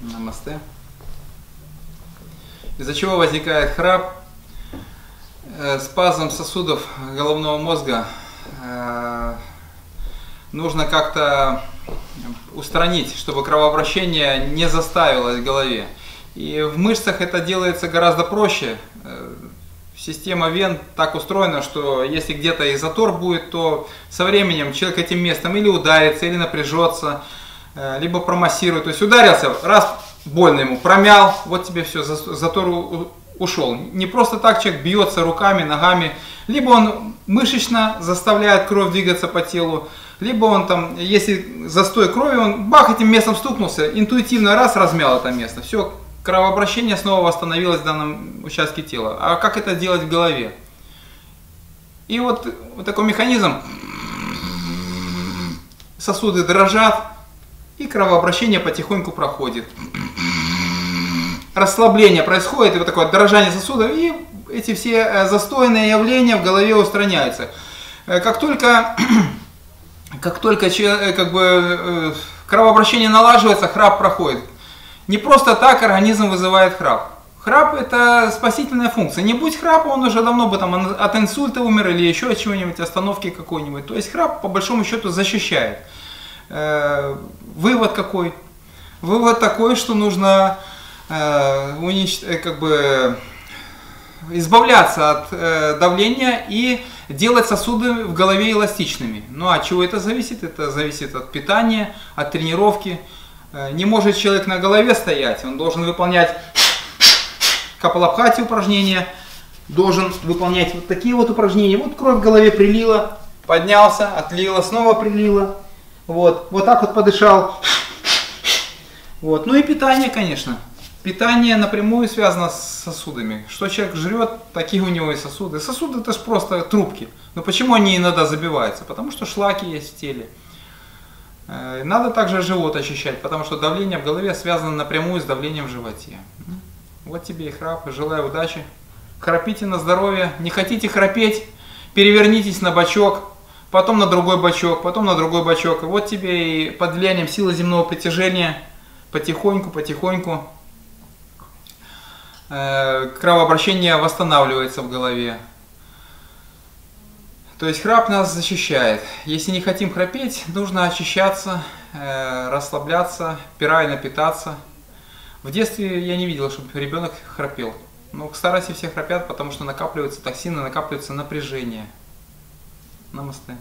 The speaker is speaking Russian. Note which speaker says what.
Speaker 1: Намасте. Из-за чего возникает храп? Спазм сосудов головного мозга нужно как-то устранить, чтобы кровообращение не заставилось в голове. И в мышцах это делается гораздо проще. Система вен так устроена, что если где-то и затор будет, то со временем человек этим местом или ударится, или напряжется, либо промассирует. То есть ударился, раз больно ему, промял, вот тебе все, затор ушел. Не просто так человек бьется руками, ногами, либо он мышечно заставляет кровь двигаться по телу, либо он там, если застой крови, он бах, этим местом стукнулся, интуитивно раз размял это место, все, кровообращение снова восстановилось в данном участке тела. А как это делать в голове? И вот такой механизм, сосуды дрожат, и кровообращение потихоньку проходит. Расслабление происходит, и вот такое дрожание сосудов, и эти все застойные явления в голове устраняются. Как только кровообращение налаживается, храп проходит. Не просто так организм вызывает храп. Храп — это спасительная функция. Не будь храпа, он уже давно бы там от инсульта умер или еще от чего-нибудь, остановки какой-нибудь. То есть храп по большому счету защищает. Вывод какой? Вывод такой, что нужно избавляться от давления и делать сосуды в голове эластичными. Ну а от чего это зависит? Это зависит от питания, от тренировки. Не может человек на голове стоять, он должен выполнять капалабхати упражнения, должен выполнять вот такие вот упражнения. Вот кровь в голове прилила, поднялся, отлила, снова прилила. Вот так вот подышал. Вот. Ну и питание, конечно. Питание напрямую связано с сосудами. Что человек жрет, такие у него и сосуды. Сосуды — это же просто трубки. Но почему они иногда забиваются? Потому что шлаки есть в теле. Надо также живот очищать, потому что давление в голове связано напрямую с давлением в животе. Вот тебе и храп. Желаю удачи. Храпите на здоровье. Не хотите храпеть? Перевернитесь на бочок, потом на другой бочок, потом на другой бочок. И вот тебе и под влиянием силы земного притяжения потихоньку кровообращение восстанавливается в голове. То есть храп нас защищает. Если не хотим храпеть, нужно очищаться, расслабляться, правильно питаться. В детстве я не видел, чтобы ребенок храпел. Но к старости все храпят, потому что накапливаются токсины, накапливается напряжение. Намасте.